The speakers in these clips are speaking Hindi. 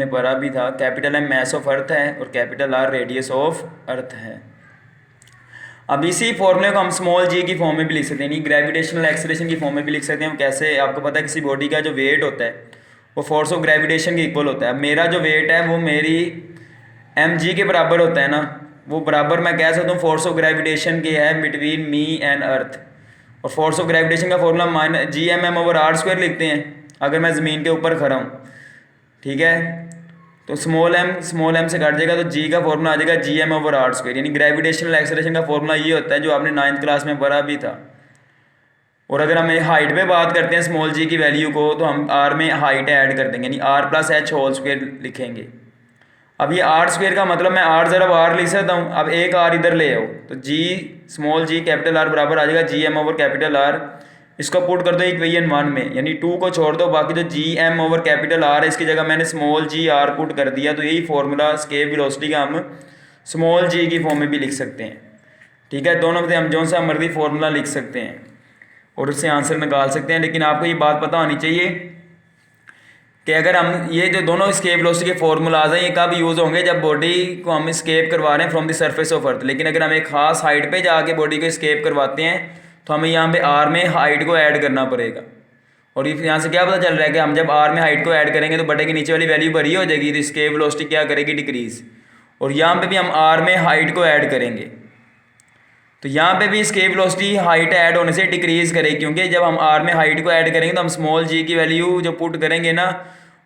हमने पढ़ा भी था, capital M mass of earth है और capital R radius of earth है। अब इसी फॉर्मूले को हम स्मॉल जी की फॉर्म में भी लिख सकते हैं, यानी ग्रेविटेशनल एक्सेलरेशन की फॉर्म में भी लिख सकते हैं। कैसे, आपको पता है किसी बॉडी का जो वेट होता है वो फोर्स ऑफ ग्रेविटेशन के इक्वल होता है। अब मेरा जो वेट है वो मेरी एम जी के बराबर होता है ना, वो बराबर मैं कह सकता हूँ फोर्स ऑफ ग्रेविटेशन के है बिटवीन मी एंड अर्थ। और फोर्स ऑफ ग्रेविटेशन का formula minus G M M over R square लिखते हैं अगर मैं ज़मीन के ऊपर खड़ा हूँ, ठीक है। तो स्मॉल एम से काट जाएगा तो जी का फॉर्मूला आ जाएगा G M over R square, यानी ग्रेविटेशनल एक्सेलरेशन का फॉर्मूला ये होता है जो आपने 9th क्लास में पढ़ा भी था। और अगर हम हाइट पे बात करते हैं स्मॉल जी की वैल्यू को, तो हम आर में हाइट ऐड कर देंगे, यानी R plus H whole square लिखेंगे। अब ये आर स्क्वायर का मतलब मैं आर ज़रा आर लिख सकता हूँ। अब एक आर इधर ले आओ तो G small G capital R बराबर आ जाएगा G M over capital R. इसको पुट कर दो इक्वेशन 1 में, यानी 2 को छोड़ दो, बाकी जो G M over capital R है इसकी जगह मैंने स्मॉल जी आर पुट कर दिया। तो यही फॉर्मूला स्केप वेलोसिटी का हम स्मॉल जी की फॉर्म में भी लिख सकते हैं, ठीक है। दोनों में हम जो सा मर्जी फॉर्मूला लिख सकते हैं और उससे आंसर निकाल सकते हैं। लेकिन आपको ये बात पता होनी चाहिए कि अगर हम ये जो दोनों स्केप वेलोसिटी के फॉर्मूलाज हैं ये कब यूज़ होंगे, जब बॉडी को हम स्केप करवा रहे हैं फ्रॉम द सरफेस ऑफ अर्थ। लेकिन अगर हम एक खास हाइट पे जाके बॉडी को स्केप करवाते हैं तो हमें यहाँ पे आर में हाइट को ऐड करना पड़ेगा। और ये यहाँ से क्या पता चल रहा है कि हम जब आर में हाइट को ऐड करेंगे तो बटे के नीचे वाली वैल्यू बड़ी हो जाएगी, तो स्केप वेलोसिटी क्या करेगी, डिक्रीज। और यहाँ पे भी हम आर में हाइट को ऐड करेंगे तो यहाँ पे भी स्केप वेलोसिटी हाइट ऐड होने से डिक्रीज करेगी, क्योंकि जब हम आर में हाइट को ऐड करेंगे तो हम स्मॉल जी की वैल्यू जो पुट करेंगे ना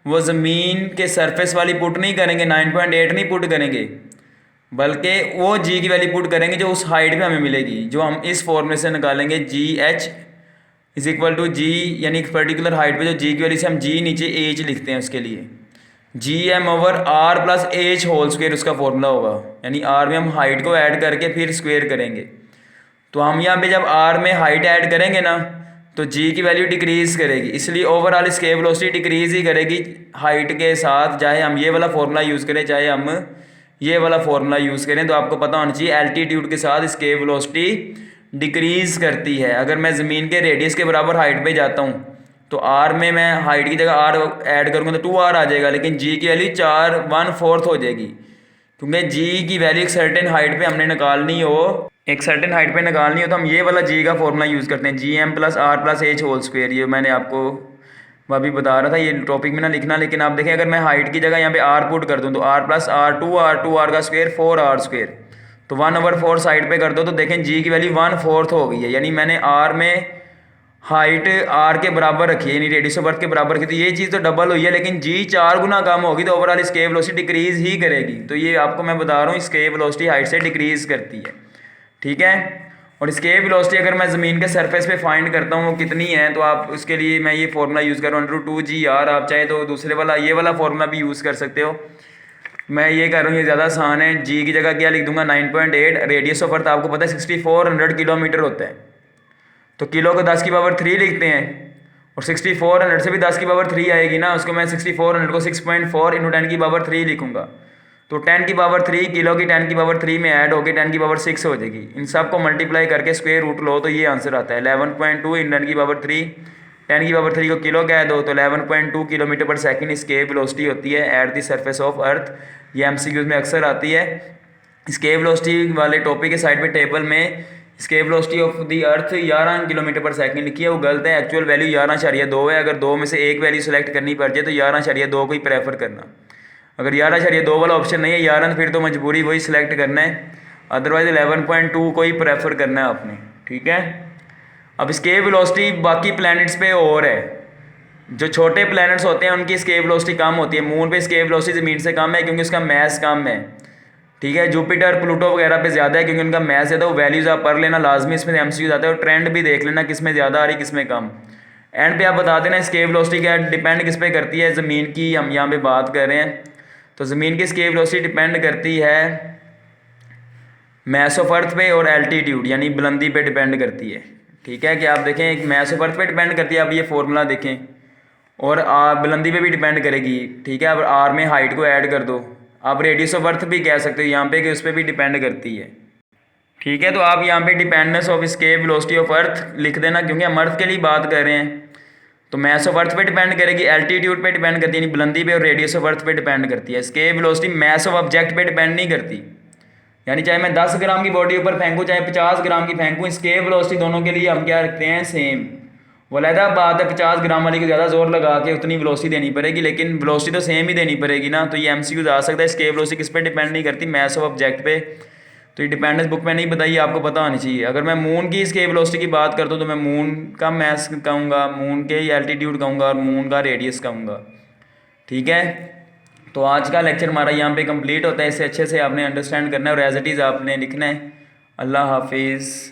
वो ज़मीन के सरफेस वाली पुट नहीं करेंगे, 9.8 नहीं पुट करेंगे, बल्कि वो जी की वैल्यू पुट करेंगे जो उस हाइट पे हमें मिलेगी, जो हम इस फॉर्मूले से निकालेंगे G H is equal to G, यानी एक पर्टिकुलर हाइट पे जो जी की वैल्यू से हम जी नीचे एच लिखते हैं उसके लिए G M over R plus H whole square उसका फॉर्मूला होगा। यानी आर में हम हाइट को ऐड करके फिर स्क्वायर करेंगे। तो हम यहाँ पे जब आर में हाइट ऐड करेंगे ना तो जी की वैल्यू डिक्रीज़ करेगी, इसलिए ओवरऑल स्केप वेलोसिटी डिक्रीज़ ही करेगी हाइट के साथ, चाहे हम ये वाला फॉर्मूला यूज़ करें चाहे हम ये वाला फॉर्मूला यूज़ करें। तो आपको पता होना चाहिए एल्टीट्यूड के साथ स्केप वेलोसिटी डिक्रीज़ करती है। अगर मैं ज़मीन के रेडियस के बराबर हाइट पे जाता हूँ तो आर में मैं हाइट की जगह आर ऐड करूँगा तो 2r आ जाएगा, लेकिन जी की वैल्यू 4/1/4 हो जाएगी, क्योंकि जी की वैल्यू एक सर्टेन हाइट पे हमने निकालनी हो, एक सर्टेन हाइट पे निकालनी हो तो हम ये वाला जी का फॉर्मूला यूज़ करते हैं G M plus R plus H whole square. ये मैंने आपको अभी बता रहा था, ये टॉपिक में ना लिखना। लेकिन आप देखें अगर मैं हाइट की जगह यहाँ पे आर पुट कर दूँ तो आर प्लस आर का स्क्वायर 4r स्क्वायर, तो 1/4 साइड पे कर दो तो देखें जी की वैल्यू 1/4 हो गई है। यानी मैंने आर में हाइट आर के बराबर रखी है, यानी रेडियस ऑफ अर्थ के बराबर रखी, तो ये चीज़ तो डबल हुई है, लेकिन जी 4 गुना कम होगी तो ओवरऑल स्केप वेलोसिटी डिक्रीज ही करेगी। तो ये आपको मैं बता रहा हूँ स्केप वेलोसिटी हाइट से डिक्रीज करती है, ठीक है। और स्केप वेलोसिटी अगर मैं ज़मीन के सरफेस पे फाइंड करता हूँ वो कितनी है, तो आप उसके लिए मैं ये फॉर्मूला यूज़ कर रहा हूँ √2gr। आप चाहे तो दूसरे वाला ये वाला फॉर्मूला भी यूज़ कर सकते हो। मैं ये कह रहा हूँ ये ज़्यादा आसान है। जी की जगह क्या लिख दूंगा 9.8, रेडियस ऑफ अर्थ आपको पता है 6400 किलोमीटर होता है, तो किलो को 10 की पावर 3 लिखते हैं, और 6400 से भी 10 की पावर 3 आएगी ना, उसको मैं 6400 को 6.4 इंटू 10 की पावर 3 लिखूंगा, तो 10 की पावर 3 किलो की 10 की पावर 3 में ऐड होकर 10 की पावर 6 हो जाएगी। इन सब को मल्टीप्लाई करके स्क्वायर रूट लो तो ये आंसर आता है 11.2 इंटू 10 की पावर 3। 10 की पावर 3 को किलो कह दो तो 11.2 kilometre per second escape velocity होती है at the surface of earth. ये एमसीक्यूज में अक्सर आती है। स्केप वेलोसिटी वाले टॉपिक के साइड पे टेबल में escape velocity of the earth 11 kilometre per second लिखी है, वो गलत है। एक्चुअल वैल्यू 11.2 है। अगर दो में से एक वैल्यू सेलेक्ट करनी पड़ जाए तो 11.2 को ही प्रेफर करना। अगर 11.2 वाला ऑप्शन नहीं है 11 फिर तो मजबूरी वही सिलेक्ट करना है, अदरवाइज 11.2 को ही प्रेफर करना है आपने, ठीक है। अब स्केप वेलोसिटी बाकी प्लैनेट्स पे और है, जो छोटे प्लैनेट्स होते हैं उनकी स्केप वेलोसिटी कम होती है। मून पे स्केप वेलोसिटी ज़मीन से कम है क्योंकि उसका मैस कम है, ठीक है। जुपिटर प्लूटो वगैरह पे ज़्यादा है क्योंकि उनका मैस ज़्यादा। वो वैल्यूज़ आप पढ़ लेना लाजमी, इसमें एमसीक्यू ज़्यादा है, और ट्रेंड भी देख लेना किस में ज़्यादा आ रही किस में कम। एंड पे आप बता देना स्केप वेलोसिटी क्या डिपेंड किस पे करती है। ज़मीन की हम यहाँ पे बात कर रहे हैं तो ज़मीन की स्केप वेलोसिटी डिपेंड करती है मैस ऑफ अर्थ पे और एल्टीट्यूड यानी बुलंदी पे डिपेंड करती है, ठीक है। कि आप देखें एक मैस ऑफ अर्थ पे डिपेंड करती है, आप ये फॉर्मूला देखें, और बुलंदी पे भी डिपेंड करेगी, ठीक है। अब आर में हाइट को ऐड कर दो, आप रेडियस ऑफ अर्थ भी कह सकते हो यहाँ पे कि उस पर भी डिपेंड करती है, ठीक है। तो आप यहाँ पे dependence of escape velocity of earth लिख देना क्योंकि हम अर्थ के लिए बात कर रहे हैं। तो मैस ऑफ अर्थ पे डिपेंड करेगी, एल्टीट्यूड पे डिपेंड करती है, बुलंदी पे, और रेडियस ऑफ अर्थ पे डिपेंड करती है। Escape velocity mass of object पे डिपेंड नहीं करती, यानी चाहे मैं 10 ग्राम की बॉडी ऊपर फेंकूँ चाहे 50 ग्राम की फेंकूँ, एस्केप वेलोसिटी दोनों के लिए हम क्या रखते हैं, सेम। वलीदा बात है 50 ग्राम वाली को ज़्यादा जोर लगा के उतनी वेलोसिटी देनी पड़ेगी, लेकिन वेलोसिटी तो सेम ही देनी पड़ेगी ना। तो ये एमसीक्यू आ सकता है, एस्केप वेलोसिटी किस पे डिपेंड नहीं करती, मैथ्स ऑफ ऑब्जेक्ट पे। तो ये डिपेंडेंस बुक में नहीं बताइए, आपको पता होनी चाहिए। अगर मैं मून की एस्केप वेलोसिटी की बात करता हूँ तो मैं मून का मैथ्स कहूँगा, मून के एल्टीट्यूड कहूँगा और मून का रेडियस कहूँगा। ठीक है, तो आज का लेक्चर हमारा यहाँ पे कंप्लीट होता है। इससे अच्छे से आपने अंडरस्टैंड करना है और एज इट इज़ आपने लिखना है। अल्लाह हाफिज़।